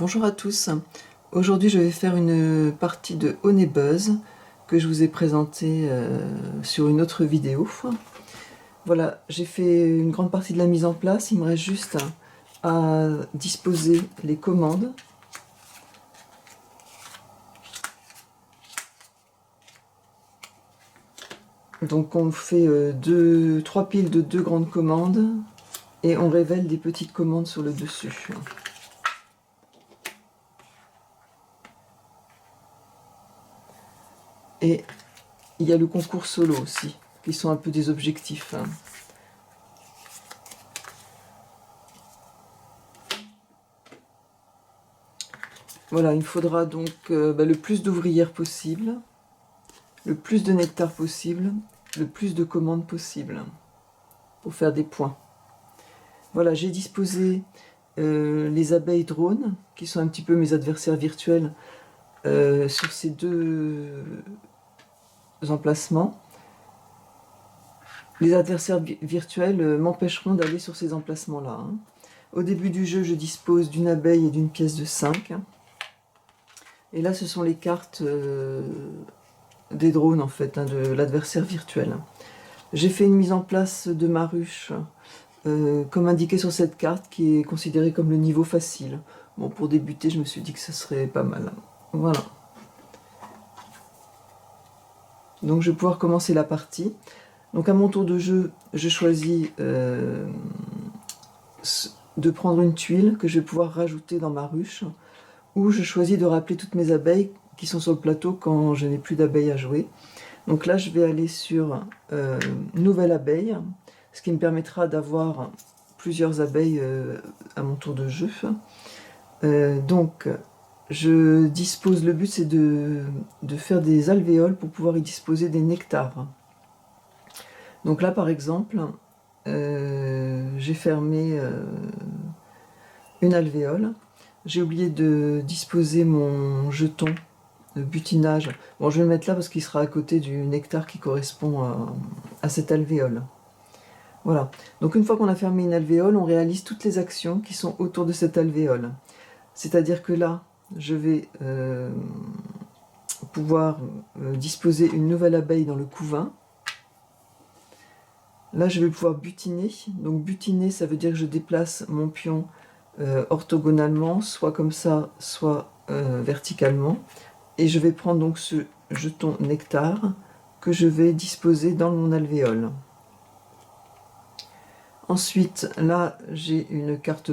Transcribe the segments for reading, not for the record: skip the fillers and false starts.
Bonjour à tous, aujourd'hui je vais faire une partie de Honey Buzz que je vous ai présentée sur une autre vidéo. Voilà, j'ai fait une grande partie de la mise en place, il me reste juste à disposer les commandes. Donc on fait trois piles de 2 grandes commandes et on révèle des petites commandes sur le dessus. Et il y a le concours solo aussi, qui sont un peu des objectifs. Voilà, il me faudra donc le plus d'ouvrières possible, le plus de nectar possible, le plus de commandes possible, pour faire des points. Voilà, j'ai disposé les abeilles drones, qui sont un petit peu mes adversaires virtuels, sur ces deux emplacements. Les adversaires virtuels m'empêcheront d'aller sur ces emplacements-là. Au début du jeu, je dispose d'une abeille et d'une pièce de 5. Et là, ce sont les cartes des drones, en fait, de l'adversaire virtuel. J'ai fait une mise en place de ma ruche, comme indiqué sur cette carte, qui est considérée comme le niveau facile. Bon, pour débuter, je me suis dit que ce serait pas mal. Voilà. Donc, je vais pouvoir commencer la partie. Donc, à mon tour de jeu, je choisis de prendre une tuile que je vais pouvoir rajouter dans ma ruche, ou je choisis de rappeler toutes mes abeilles qui sont sur le plateau quand je n'ai plus d'abeilles à jouer. Donc là, je vais aller sur Nouvelle abeille, ce qui me permettra d'avoir plusieurs abeilles à mon tour de jeu. Donc, je dispose, le but c'est de faire des alvéoles pour pouvoir y disposer des nectars. Donc là, par exemple, j'ai fermé une alvéole. J'ai oublié de disposer mon jeton de butinage. Bon, je vais le mettre là parce qu'il sera à côté du nectar qui correspond à cette alvéole. Voilà. Donc une fois qu'on a fermé une alvéole, on réalise toutes les actions qui sont autour de cette alvéole. C'est-à-dire que là, je vais pouvoir disposer une nouvelle abeille dans le couvain. Là, je vais pouvoir butiner. Donc butiner, ça veut dire que je déplace mon pion orthogonalement, soit comme ça, soit verticalement. Et je vais prendre donc ce jeton nectar que je vais disposer dans mon alvéole. Ensuite, là, j'ai une carte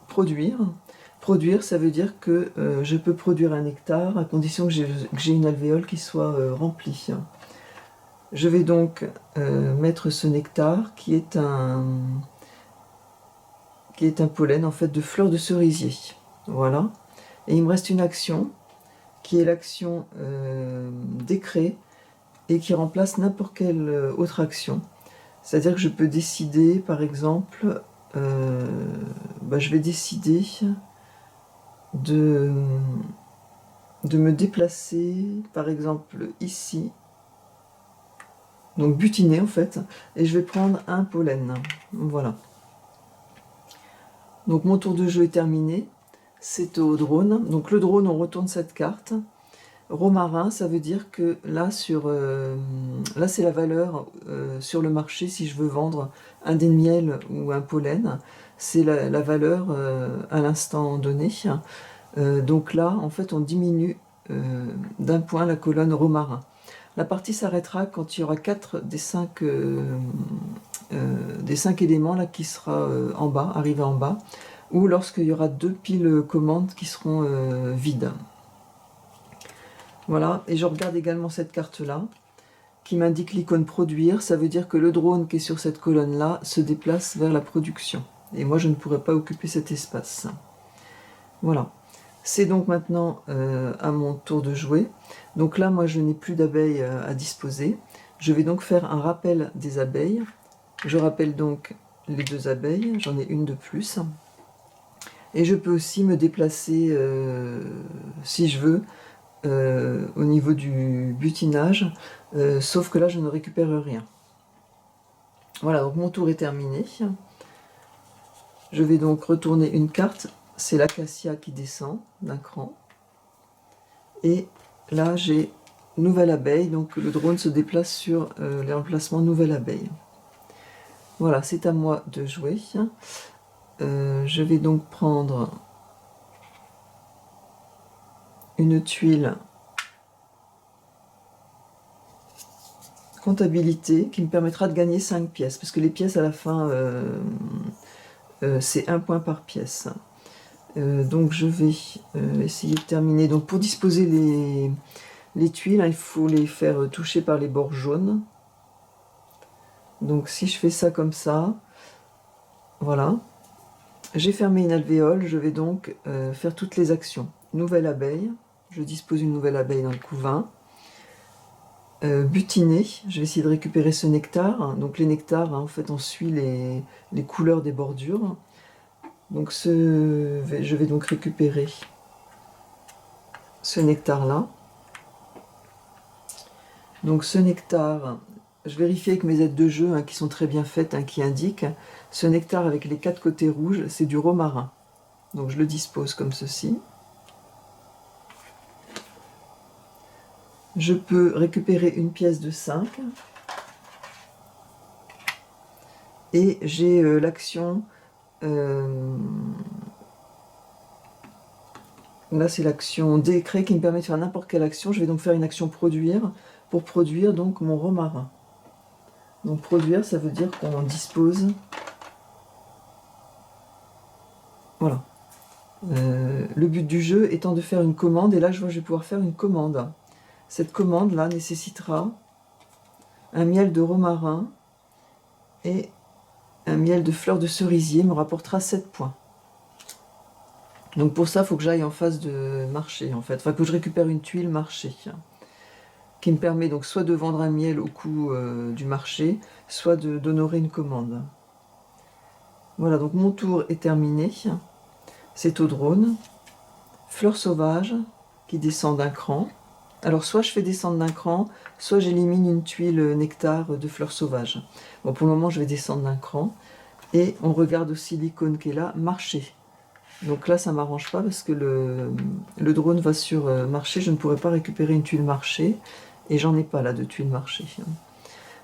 produire. Produire, ça veut dire que je peux produire un nectar à condition que j'ai une alvéole qui soit remplie. Je vais donc mettre ce nectar qui est un pollen en fait de fleurs de cerisier. Voilà. Et il me reste une action qui est l'action décret et qui remplace n'importe quelle autre action. C'est-à-dire que je peux décider, par exemple, je vais décider de me déplacer, par exemple, ici. Donc butiner en fait, et je vais prendre un pollen. Voilà. Donc mon tour de jeu est terminé. C'est au drone. Donc le drone, on retourne cette carte. Romarin, ça veut dire que là, là c'est la valeur sur le marché si je veux vendre un dé de miel ou un pollen. C'est la valeur à l'instant donné. Donc là, en fait, on diminue d'un point la colonne romarin. La partie s'arrêtera quand il y aura 4 des 5 éléments là, qui sera en bas, arrivés en bas, ou lorsqu'il y aura 2 piles commandes qui seront vides. Voilà, et je regarde également cette carte-là, qui m'indique l'icône produire. Ça veut dire que le drone qui est sur cette colonne-là se déplace vers la production. Et moi, je ne pourrais pas occuper cet espace. Voilà. C'est donc maintenant à mon tour de jouer. Donc là, moi, je n'ai plus d'abeilles à disposer. Je vais donc faire un rappel des abeilles. Je rappelle donc les 2 abeilles. J'en ai une de plus. Et je peux aussi me déplacer, si je veux, au niveau du butinage. Sauf que là, je ne récupère rien. Voilà, donc mon tour est terminé. Je vais donc retourner une carte c'est l'acacia qui descend d'un cran. Et là, j'ai nouvelle abeille, donc le drone se déplace sur l'emplacement nouvelle abeille. Voilà, c'est à moi de jouer. Je vais donc prendre une tuile comptabilité qui me permettra de gagner 5 pièces, parce que les pièces à la fin, c'est 1 point par pièce. Donc je vais essayer de terminer. Donc pour disposer les tuiles, hein, il faut les faire toucher par les bords jaunes. Donc si je fais ça comme ça, voilà. J'ai fermé une alvéole, je vais donc faire toutes les actions. Nouvelle abeille, je dispose une nouvelle abeille dans le couvain. Butiner, je vais essayer de récupérer ce nectar. Donc les nectars, hein, en fait on suit les couleurs des bordures. Donc je vais donc récupérer ce nectar-là. Donc ce nectar, je vérifie avec mes aides de jeu hein, qui sont très bien faites, hein, qui indiquent. Ce nectar avec les 4 côtés rouges, c'est du romarin. Donc je le dispose comme ceci. Je peux récupérer une pièce de 5. Et j'ai l'action... là c'est l'action décret qui me permet de faire n'importe quelle action. Je vais donc faire une action produire pour produire donc mon romarin. Donc produire, ça veut dire qu'on dispose... Voilà. Le but du jeu étant de faire une commande, et là je vois que je vais pouvoir faire une commande. Cette commande-là nécessitera un miel de romarin et un miel de fleurs de cerisier, me rapportera 7 points. Donc pour ça, il faut que j'aille en face de marché, en fait. Enfin, que je récupère une tuile marché, qui me permet donc soit de vendre un miel au coût du marché, soit d'honorer une commande. Voilà, donc mon tour est terminé. C'est au drone. Fleurs sauvages qui descend d'un cran. Alors soit je fais descendre d'un cran, soit j'élimine une tuile nectar de fleurs sauvages. Bon, pour le moment, je vais descendre d'un cran. Et on regarde aussi l'icône qui est là, marché. Donc là, ça ne m'arrange pas parce que le drone va sur marché. Je ne pourrai pas récupérer une tuile marché. Et j'en ai pas là de tuile marché.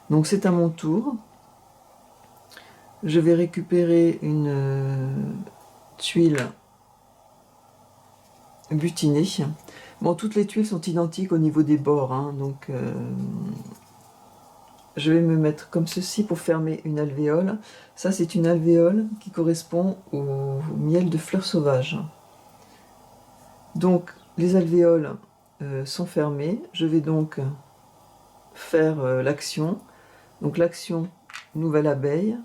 Donc c'est à mon tour. Je vais récupérer une tuile butinée. Bon, toutes les tuiles sont identiques au niveau des bords. Hein, donc je vais me mettre comme ceci pour fermer une alvéole. Ça, c'est une alvéole qui correspond au miel de fleurs sauvages. Donc, les alvéoles sont fermées. Je vais donc faire l'action. Donc, l'action nouvelle abeille.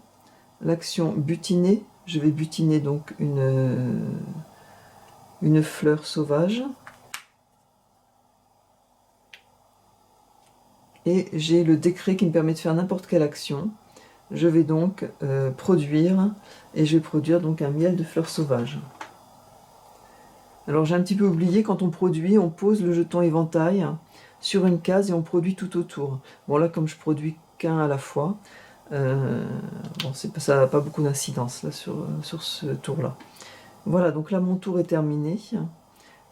L'action butiner. Je vais butiner donc une fleur sauvage. Et j'ai le décret qui me permet de faire n'importe quelle action. Je vais donc produire, et je vais produire donc un miel de fleurs sauvages. Alors j'ai un petit peu oublié, quand on produit, on pose le jeton éventail sur une case et on produit tout autour. Bon là, comme je produis qu'un à la fois, bon, ça n'a pas beaucoup d'incidence là sur ce tour-là. Voilà, donc là mon tour est terminé.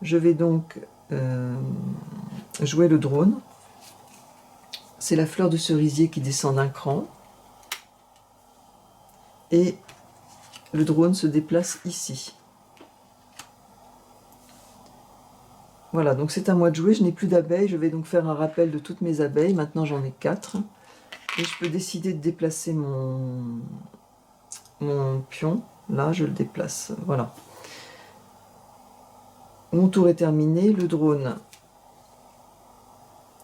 Je vais donc jouer le drone. C'est la fleur de cerisier qui descend d'un cran. Et le drone se déplace ici. Voilà, donc c'est à moi de jouer. Je n'ai plus d'abeilles. Je vais donc faire un rappel de toutes mes abeilles. Maintenant, j'en ai 4. Et je peux décider de déplacer mon pion. Là, je le déplace. Voilà. Mon tour est terminé. Le drone,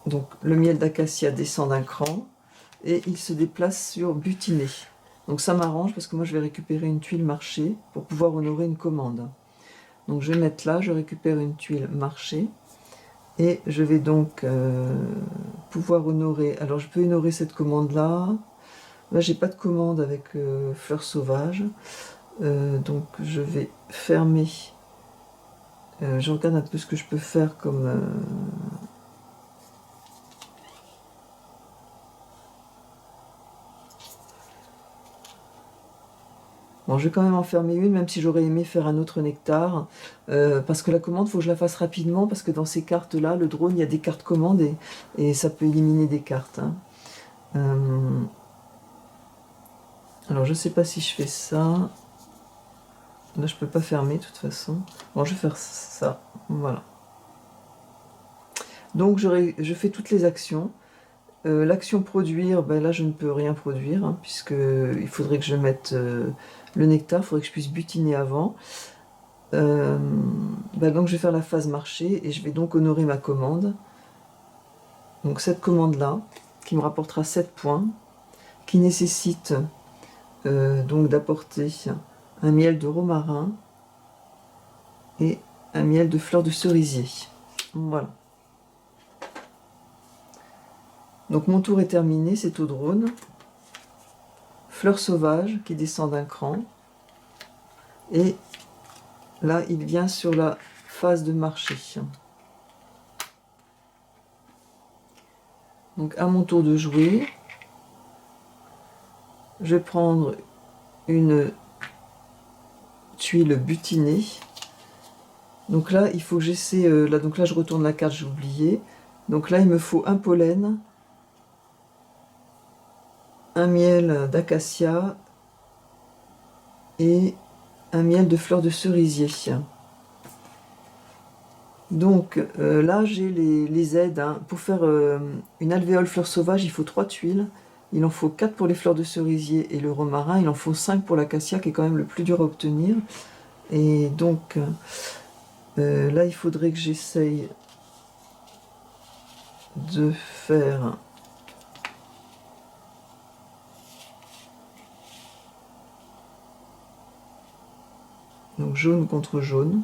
donc le miel d'acacia descend d'un cran. Et il se déplace sur butiner. Donc ça m'arrange parce que moi, je vais récupérer une tuile marché pour pouvoir honorer une commande. Donc je vais mettre là, je récupère une tuile marché. Et je vais donc pouvoir honorer. Alors je peux honorer cette commande là. Là j'ai pas de commande avec fleurs sauvages. Donc je vais fermer. Je regarde un peu ce que je peux faire comme. Bon, je vais quand même en fermer une, même si j'aurais aimé faire un autre nectar, parce que la commande, il faut que je la fasse rapidement, parce que dans ces cartes-là, le drone, il y a des cartes commandes, et ça peut éliminer des cartes. Hein. Alors, je ne sais pas si je fais ça. Là, je peux pas fermer, de toute façon. Bon, je vais faire ça, voilà. Donc, je fais toutes les actions. L'action produire, ben là, je ne peux rien produire, hein, puisque il faudrait que je mette le nectar, il faudrait que je puisse butiner avant. Donc je vais faire la phase marché et je vais donc honorer ma commande. Donc cette commande-là, qui me rapportera 7 points, qui nécessite donc d'apporter un miel de romarin et un miel de fleur de cerisier. Voilà. Donc mon tour est terminé, c'est au drone. Fleur sauvage qui descend d'un cran. Et là, il vient sur la phase de marché. Donc à mon tour de jouer, je vais prendre une tuile butinée. Donc là, il faut que j'essaie... donc là, je retourne la carte, j'ai oublié. Donc là, il me faut un pollen, un miel d'acacia et un miel de fleur de cerisier. Donc là, j'ai les aides. Hein. Pour faire une alvéole fleur sauvage, il faut 3 tuiles. Il en faut 4 pour les fleurs de cerisier et le romarin. Il en faut 5 pour l'acacia, qui est quand même le plus dur à obtenir. Et donc, là, il faudrait que j'essaye de faire... Donc jaune contre jaune.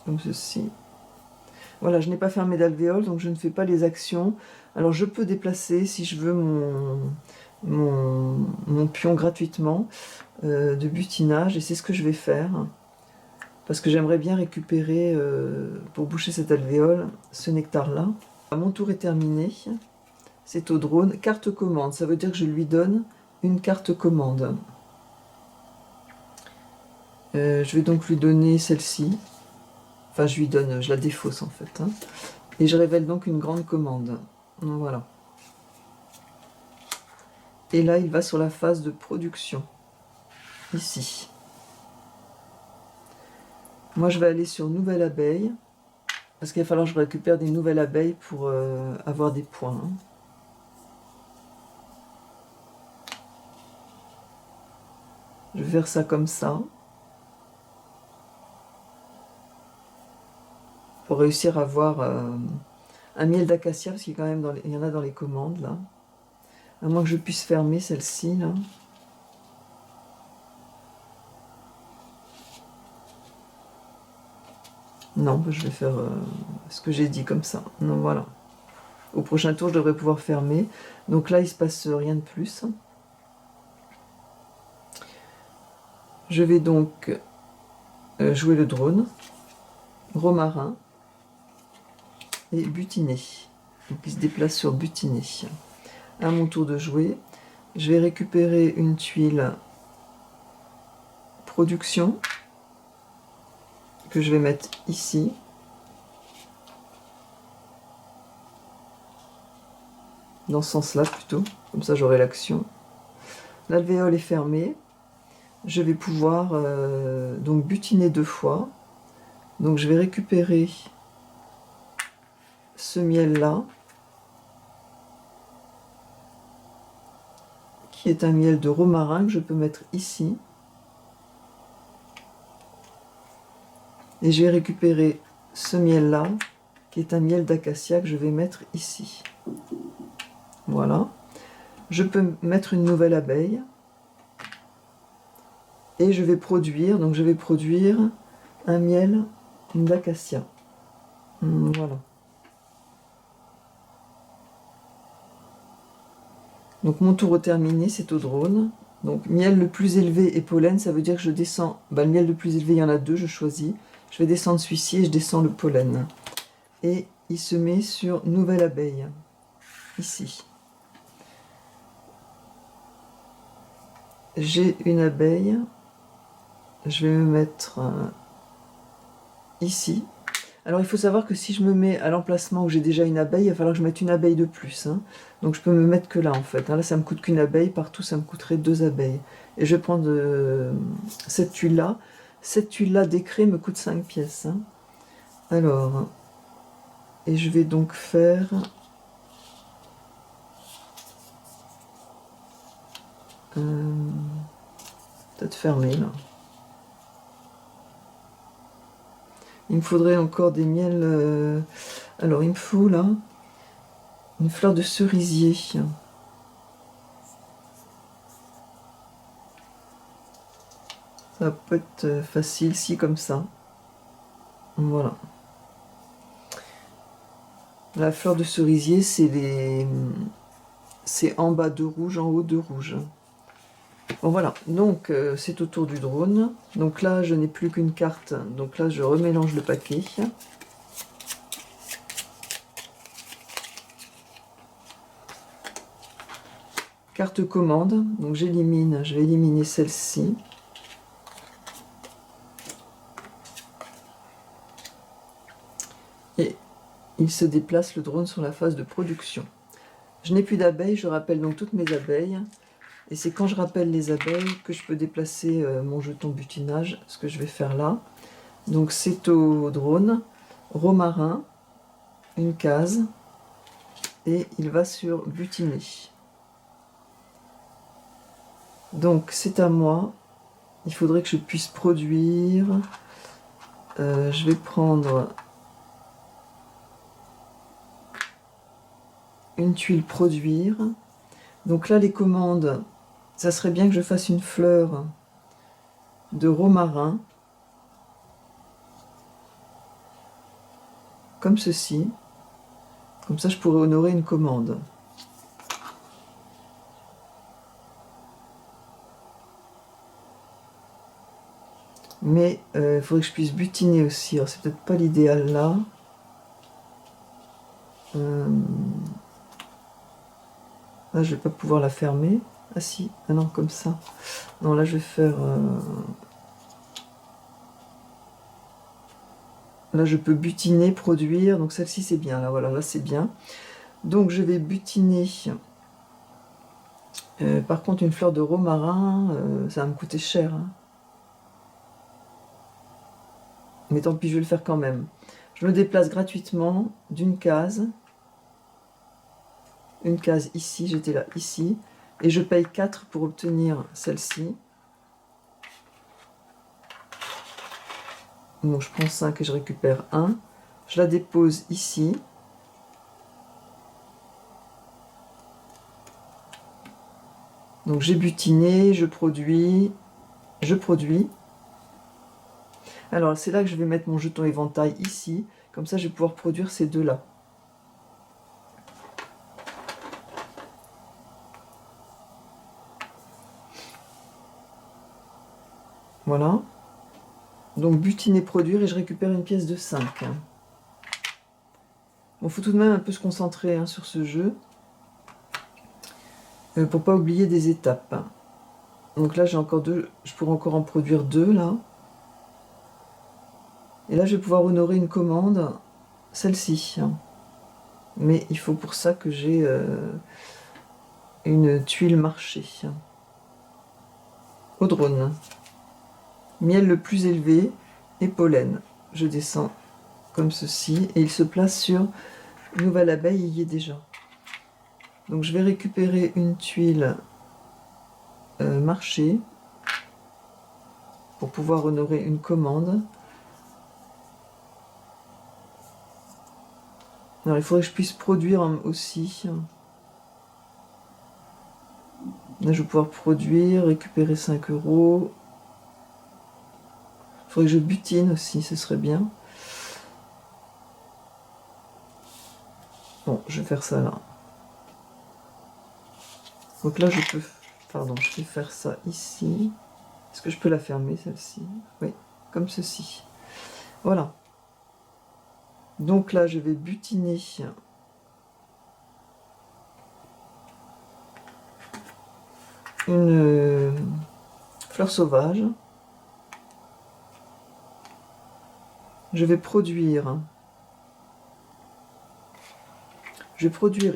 Comme ceci. Voilà, je n'ai pas fermé d'alvéole, donc je ne fais pas les actions. Alors je peux déplacer, si je veux, mon pion gratuitement de butinage, et c'est ce que je vais faire. Parce que j'aimerais bien récupérer, pour boucher cette alvéole, ce nectar-là. Mon tour est terminé. C'est au drone. Carte commande, ça veut dire que je lui donne une carte commande. Je vais donc lui donner celle-ci. Enfin, je lui donne, je la défausse en fait. Hein. Et je révèle donc une grande commande. Voilà. Et là, il va sur la phase de production. Ici. Moi, je vais aller sur Nouvelle Abeille. Parce qu'il va falloir que je récupère des nouvelles abeilles pour avoir des points. Hein. Je vais faire ça comme ça. Pour réussir à avoir un miel d'acacia, parce qu'il y a quand même il y en a dans les commandes, là. À moins que je puisse fermer celle-ci, là. Non, je vais faire ce que j'ai dit comme ça. Non, voilà. Au prochain tour, je devrais pouvoir fermer. Donc là, il ne se passe rien de plus. Je vais donc jouer le drone, romarin et butiner. Donc il se déplace sur butiner. À mon tour de jouer, je vais récupérer une tuile production que je vais mettre ici. Dans ce sens-là plutôt, comme ça j'aurai l'action. L'alvéole est fermée. Je vais pouvoir donc butiner 2 fois. Donc je vais récupérer ce miel-là, qui est un miel de romarin que je peux mettre ici. Et je vais récupérer ce miel-là, qui est un miel d'acacia que je vais mettre ici. Voilà. Je peux mettre une nouvelle abeille. Et je vais produire, donc je vais produire un miel d'acacia. Voilà. Donc mon tour est terminé, c'est au drone. Donc miel le plus élevé et pollen, ça veut dire que je descends. Le miel le plus élevé, il y en a 2, je choisis. Je vais descendre celui-ci et je descends le pollen. Et il se met sur nouvelle abeille, ici. j'ai une abeille. Je vais me mettre ici. Alors il faut savoir que si je me mets à l'emplacement où j'ai déjà une abeille, il va falloir que je mette une abeille de plus. Hein. Donc je peux me mettre que là en fait. Hein. Là ça me coûte qu'une abeille, partout ça me coûterait 2 abeilles. Et je vais prendre cette tuile-là. Cette tuile-là d'écré me coûte 5 pièces. Hein. Alors, et je vais donc faire... peut-être fermer là. Il me faudrait encore des miels. Alors il me faut là une fleur de cerisier. Ça peut être facile, si comme ça. Voilà. La fleur de cerisier, c'est en bas de rouge, en haut de rouge. Bon voilà, donc c'est au tour du drone. Donc là, je n'ai plus qu'une carte. Donc là, je remélange le paquet. Carte commande. Donc j'élimine, je vais éliminer celle-ci. Et il se déplace le drone sur la phase de production. Je n'ai plus d'abeilles, je rappelle donc toutes mes abeilles. Et c'est quand je rappelle les abeilles que je peux déplacer mon jeton butinage, ce que je vais faire là. Donc c'est au drone, romarin, une case, et il va sur butiner. Donc c'est à moi, il faudrait que je puisse produire. Je vais prendre une tuile produire. Donc là les commandes, ça serait bien que je fasse une fleur de romarin, comme ceci. Comme ça je pourrais honorer une commande. Mais il faudrait que je puisse butiner aussi. Alors c'est peut-être pas l'idéal là. Là je vais pas pouvoir la fermer. Ah si, ah non, comme ça. Non, là je vais faire... Là je peux butiner, produire. Donc celle-ci c'est bien. Là voilà, là c'est bien. Donc je vais butiner. Par contre une fleur de romarin, ça va me coûter cher. Hein. Mais tant pis, je vais le faire quand même. Je me déplace gratuitement d'une case. Une case ici, j'étais là, ici. Et je paye 4 pour obtenir celle-ci. Donc je prends 5 et je récupère 1. Je la dépose ici. Donc j'ai butiné, je produis. Alors c'est là que je vais mettre mon jeton éventail ici. Comme ça je vais pouvoir produire ces deux-là. Voilà. Donc butiner, produire et je récupère une pièce de 5. Bon, faut tout de même un peu se concentrer hein, sur ce jeu. Pour pas oublier des étapes. Donc là j'ai encore deux, je pourrais encore en produire 2 là. Et là je vais pouvoir honorer une commande, celle-ci. Mais il faut pour ça que j'ai une tuile marché. Au drone. Miel le plus élevé et pollen. Je descends comme ceci et il se place sur une nouvelle abeille, il y est déjà. Donc je vais récupérer une tuile marché pour pouvoir honorer une commande. Alors il faudrait que je puisse produire aussi. Là je vais pouvoir produire, récupérer 5 €. Il faudrait que je butine aussi, ce serait bien. Bon, je vais faire ça là. Donc là je peux... Pardon, je vais faire ça ici. Est-ce que je peux la fermer celle-ci? Oui, comme ceci. Voilà. Donc là je vais butiner. une fleur sauvage. Je vais produire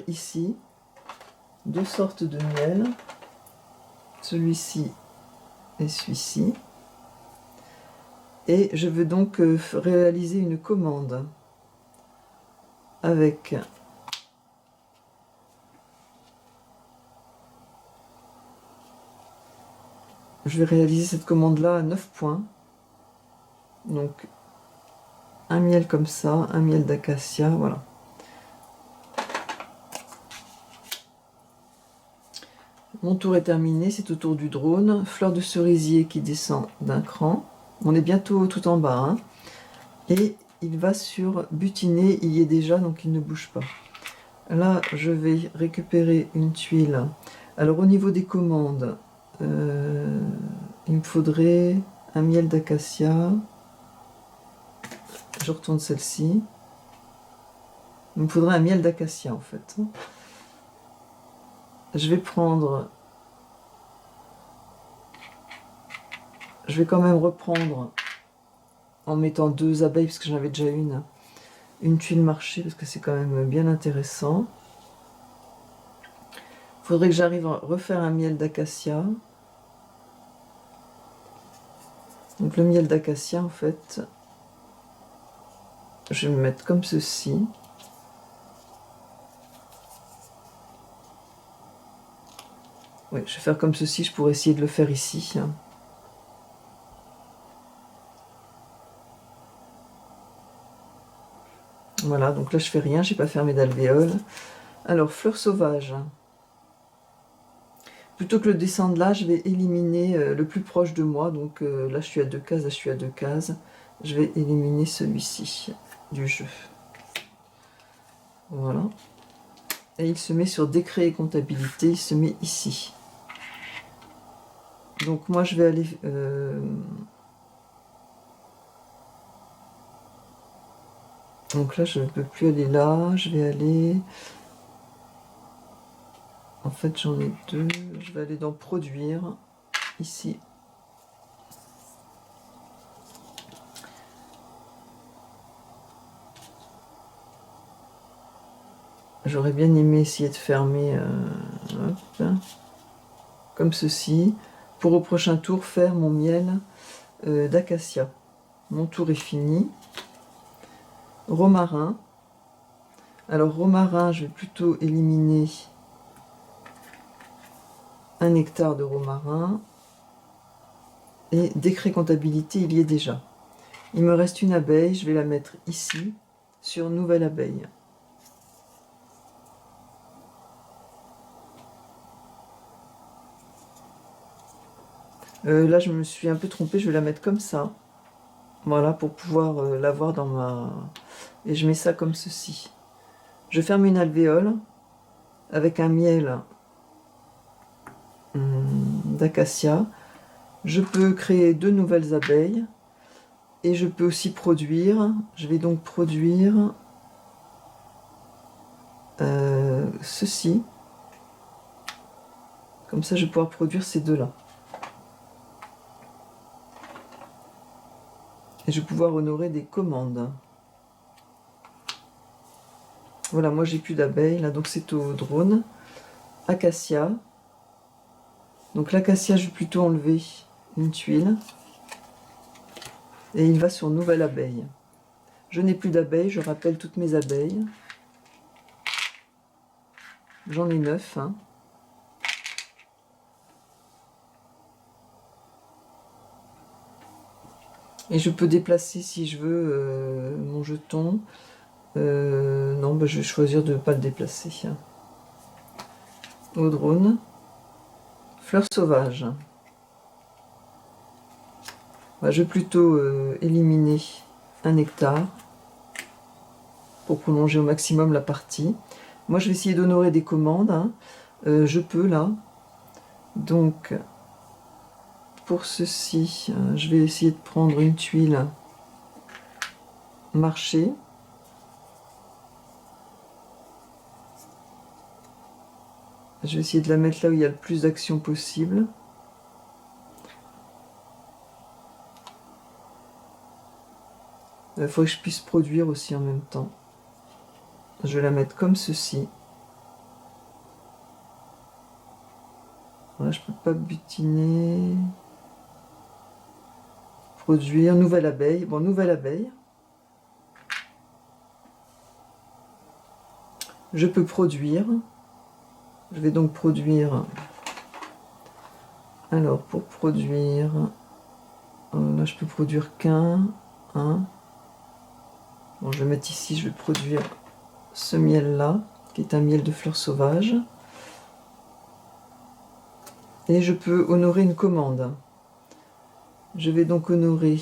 ici 2 sortes de miel, celui-ci et celui-ci. Et je veux donc réaliser une commande avec je vais réaliser cette commande là à 9 points. Donc un miel comme ça, un miel d'acacia, voilà. Mon tour est terminé, c'est au tour du drone. Fleur de cerisier qui descend d'un cran. On est bientôt tout en bas, hein. Et il va sur butiner, il y est déjà, donc il ne bouge pas. Là, je vais récupérer une tuile. Alors, au niveau des commandes, il me faudrait un miel d'acacia. Je retourne celle-ci. Il me faudrait un miel d'acacia, en fait. Je vais prendre... Je vais quand même reprendre, en mettant 2 abeilles, parce que j'en avais déjà une tuile marché, parce que c'est quand même bien intéressant. Il faudrait que j'arrive à refaire un miel d'acacia. Donc le miel d'acacia, en fait, je vais me mettre comme ceci. Oui, je vais faire comme ceci, je pourrais essayer de le faire ici. Voilà, donc là je fais rien, j'ai pas fermé d'alvéole. Alors, fleur sauvage. Plutôt que le descendre là, je vais éliminer le plus proche de moi. Donc là je suis à 2 cases, là je suis à 2 cases. Je vais éliminer celui-ci du jeu. Voilà. Et il se met sur décret et comptabilité, il se met ici. Donc moi je vais aller... Donc là je ne peux plus aller là, je vais aller... En fait j'en ai 2, je vais aller dans produire, ici. J'aurais bien aimé essayer de fermer, hop, comme ceci, pour au prochain tour faire mon miel d'acacia. Mon tour est fini. Romarin. Alors romarin, je vais plutôt éliminer un nectar de romarin. Et décret comptabilité, il y est déjà. Il me reste une abeille, je vais la mettre ici, sur nouvelle abeille. Là, je me suis un peu trompée, je vais la mettre comme ça. Voilà, pour pouvoir l'avoir dans ma... Et je mets ça comme ceci. Je ferme une alvéole avec un miel d'acacia. Je peux créer 2 nouvelles abeilles. Et je peux aussi produire. Je vais donc produire ceci. Comme ça, je vais pouvoir produire ces 2-là. Et je vais pouvoir honorer des commandes. Voilà, moi j'ai plus d'abeilles, là, donc c'est au drone. Acacia. Donc l'acacia, je vais plutôt enlever une tuile. Et il va sur nouvelle abeille. Je n'ai plus d'abeilles, je rappelle toutes mes abeilles. J'en ai 9. Hein. Et je peux déplacer si je veux mon jeton. Non, bah, je vais choisir de ne pas le déplacer. Au drone. Fleur sauvage. Bah, je vais plutôt éliminer un nectar pour prolonger au maximum la partie. Moi, je vais essayer d'honorer des commandes. Hein. Je peux là. Donc, pour ceci, je vais essayer de prendre une tuile marché. Je vais essayer de la mettre là où il y a le plus d'action possible. Il faut que je puisse produire aussi en même temps. Je vais la mettre comme ceci. Voilà, je ne peux pas butiner. Produire, nouvelle abeille. Bon, nouvelle abeille. Je peux produire. Je vais donc produire. Alors, pour produire, là, je peux produire qu'un. Bon, je vais mettre ici, je vais produire ce miel-là, qui est un miel de fleurs sauvages. Et je peux honorer une commande. Je vais donc honorer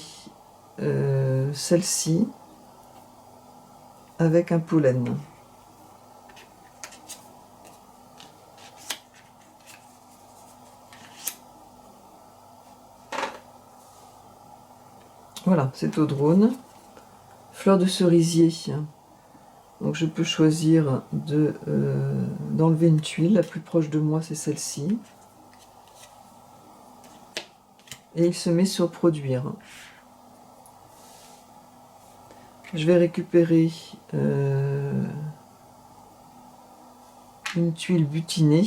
celle-ci avec un pollen. Voilà, c'est au drone. Fleur de cerisier. Donc je peux choisir d'enlever une tuile. La plus proche de moi, c'est celle-ci. Et il se met sur produire. Je vais récupérer une tuile butinée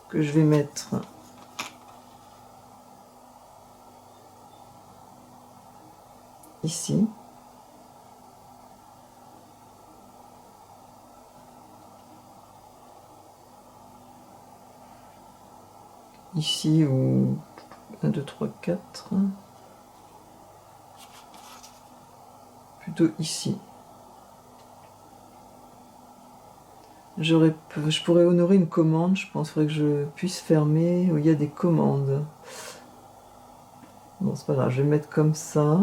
que je vais mettre ici. Ici ou 1, 2, 3, 4. Plutôt ici. Je pourrais honorer une commande, je pense. Faudrait que je puisse fermer où il y a des commandes. Bon, c'est pas grave, je vais mettre comme ça.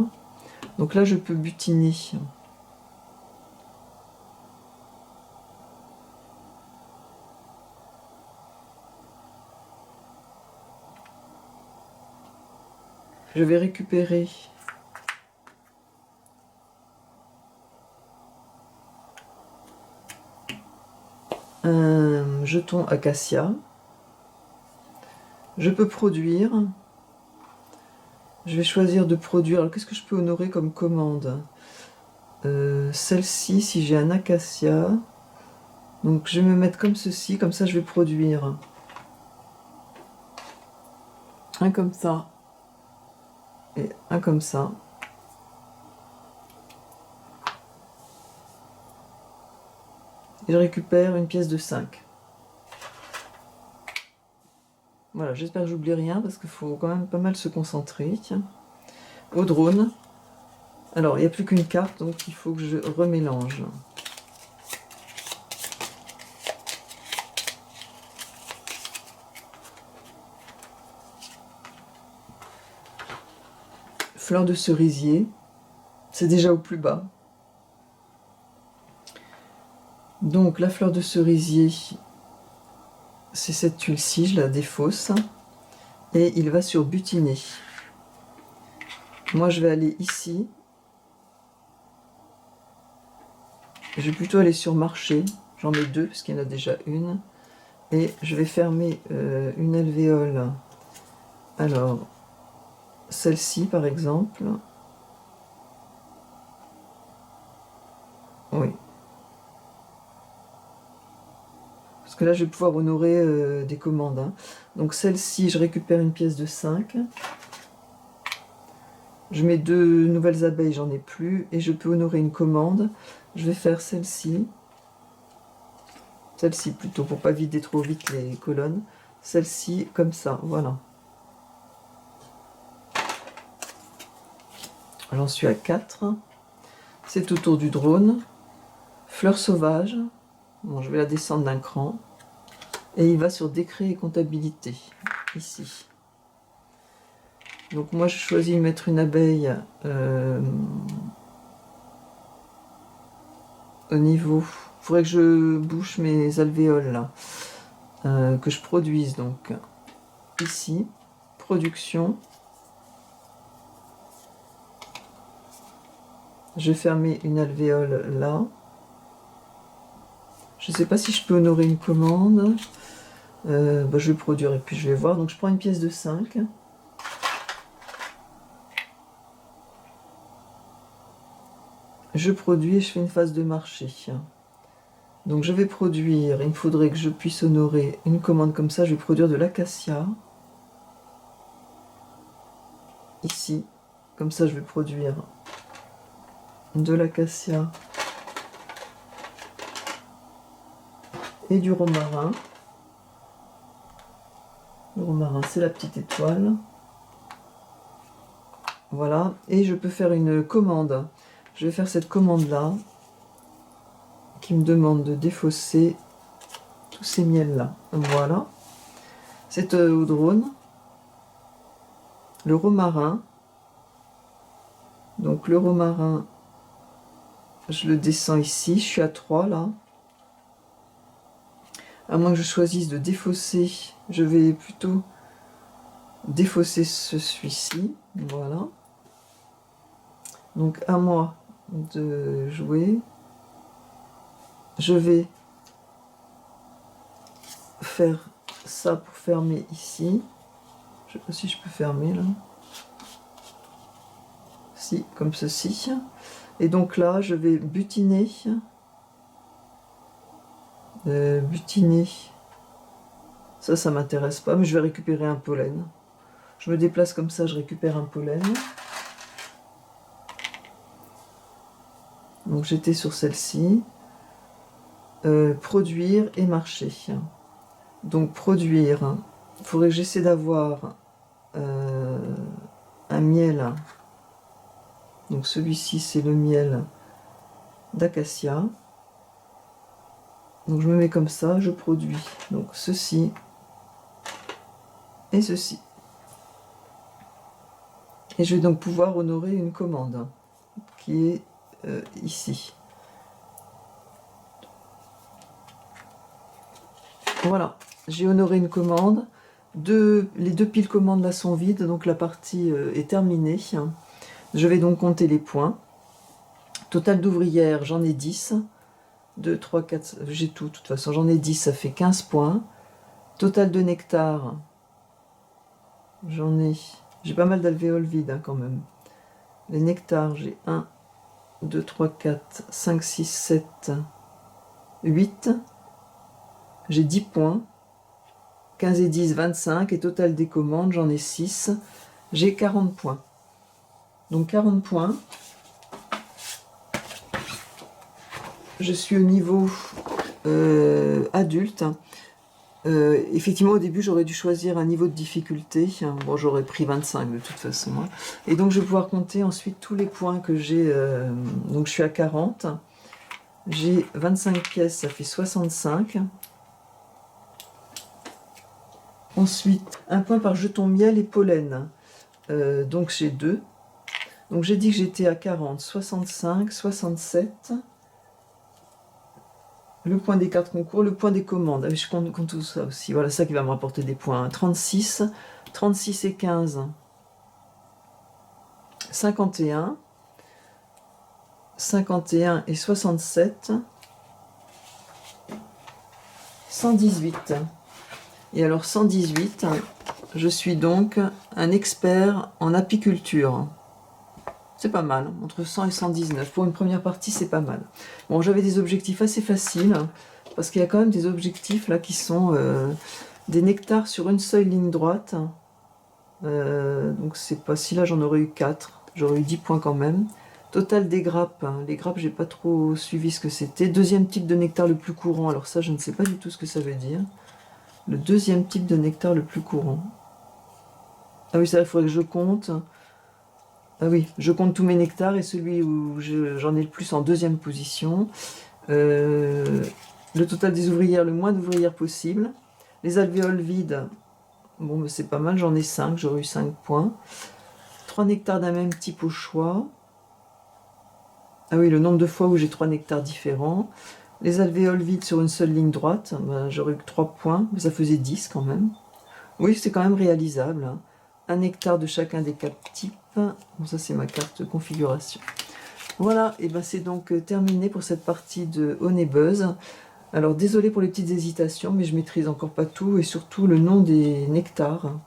Donc là, je peux butiner. Je vais récupérer un jeton acacia. Je peux produire. Je vais choisir de produire. Alors, qu'est-ce que je peux honorer comme commande? Celle-ci, si j'ai un acacia. Donc, je vais me mettre comme ceci. Comme ça, je vais produire un comme ça et un comme ça. Et je récupère une pièce de 5. Voilà, j'espère que j'oublie rien parce qu'il faut quand même pas mal se concentrer. Tiens. Au drone. Alors, il n'y a plus qu'une carte, donc il faut que je remélange. Fleur de cerisier. C'est déjà au plus bas. Donc, la fleur de cerisier, c'est cette tuile-ci, je la défausse. Et il va sur butiner. Moi, je vais aller ici. Je vais plutôt aller sur marché. J'en mets 2 parce qu'il y en a déjà une. Et je vais fermer une alvéole. Alors, celle-ci par exemple. Oui. Parce que là, je vais pouvoir honorer des commandes. Hein. Donc celle-ci, je récupère une pièce de 5. Je mets 2 nouvelles abeilles, j'en ai plus. Et je peux honorer une commande. Je vais faire celle-ci. Celle-ci plutôt, pour pas vider trop vite les colonnes. Celle-ci, comme ça, voilà. J'en suis à 4. C'est autour du drone. Fleur sauvage. Bon, je vais la descendre d'un cran. Et il va sur décret et comptabilité, ici. Donc moi, je choisis de mettre une abeille au niveau... Il faudrait que je bouche mes alvéoles, là. Que je produise, donc. Ici, production. Je vais fermer une alvéole là. Je ne sais pas si je peux honorer une commande. Je vais produire et puis je vais voir. Donc je prends une pièce de 5. Je produis et je fais une phase de marché. Donc je vais produire, il me faudrait que je puisse honorer une commande comme ça. Je vais produire de l'acacia. Ici, comme ça je vais produire de l'acacia et du romarin. Le romarin, c'est la petite étoile. Voilà, et je peux faire une commande. Je vais faire cette commande-là qui me demande de défausser tous ces miels-là. Voilà. C'est au drone. Le romarin. Donc le romarin, je le descends ici. Je suis à 3 là. À moins que je choisisse de défausser, je vais plutôt défausser celui-ci. Voilà. Donc à moi de jouer. Je vais faire ça pour fermer ici. Je ne sais pas si je peux fermer là. Si, comme ceci. Et donc là, je vais butiner. Butiner. Ça m'intéresse pas, mais je vais récupérer un pollen. Je me déplace comme ça, je récupère un pollen. Donc j'étais sur celle-ci. Produire et marcher. Donc produire, il faudrait que j'essaie d'avoir un miel. Donc celui-ci c'est le miel d'acacia. Donc je me mets comme ça, je produis donc ceci et ceci. Et je vais donc pouvoir honorer une commande qui est ici. Voilà, j'ai honoré une commande. Les 2 piles commandes là sont vides, donc la partie est terminée. Je vais donc compter les points. Total d'ouvrières, j'en ai 10. 2, 3, 4, j'ai tout, de toute façon, j'en ai 10, ça fait 15 points. Total de nectar, j'ai pas mal d'alvéoles vides quand même. Les nectars, j'ai 1, 2, 3, 4, 5, 6, 7, 8. J'ai 10 points. 15 et 10, 25. Et total des commandes, j'en ai 6. J'ai 40 points. Donc 40 points. Je suis au niveau adulte. Effectivement, au début, j'aurais dû choisir un niveau de difficulté. Bon, j'aurais pris 25 de toute façon. Et donc, je vais pouvoir compter ensuite tous les points que j'ai. Donc, je suis à 40. J'ai 25 pièces, ça fait 65. Ensuite, un point par jeton miel et pollen. Donc, j'ai 2. Donc, j'ai dit que j'étais à 40, 65, 67. Le point des cartes concours, le point des commandes. Ah, je compte tout ça aussi. Voilà, ça qui va me rapporter des points. 36, 36 et 15. 51. 51 et 67. 118. Et alors 118, je suis donc un expert en apiculture. C'est pas mal, entre 100 et 119. Pour une première partie, c'est pas mal. Bon, j'avais des objectifs assez faciles, parce qu'il y a quand même des objectifs là qui sont des nectars sur une seule ligne droite. Donc c'est pas si là j'en aurais eu 4, j'aurais eu 10 points quand même. Total des grappes, les grappes j'ai pas trop suivi ce que c'était. Deuxième type de nectar le plus courant, alors ça je ne sais pas du tout ce que ça veut dire. Le deuxième type de nectar le plus courant. Ah oui, ça il faudrait que je compte. Ah oui, je compte tous mes nectars et celui où j'en ai le plus en deuxième position. Le total des ouvrières, le moins d'ouvrières possible. Les alvéoles vides, bon, c'est pas mal, j'en ai 5, j'aurais eu 5 points. 3 nectars d'un même type au choix. Ah oui, le nombre de fois où j'ai 3 nectars différents. Les alvéoles vides sur une seule ligne droite, ben, j'aurais eu 3 points, mais ça faisait 10 quand même. Oui, c'est quand même réalisable. Hein. Un nectar de chacun des 4 types. Bon, ça c'est ma carte de configuration. Voilà, et ben c'est donc terminé pour cette partie de Honey Buzz. Alors désolé pour les petites hésitations, mais je maîtrise encore pas tout, et surtout le nom des nectars.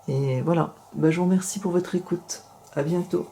Et voilà, bah, je vous remercie pour votre écoute. À bientôt.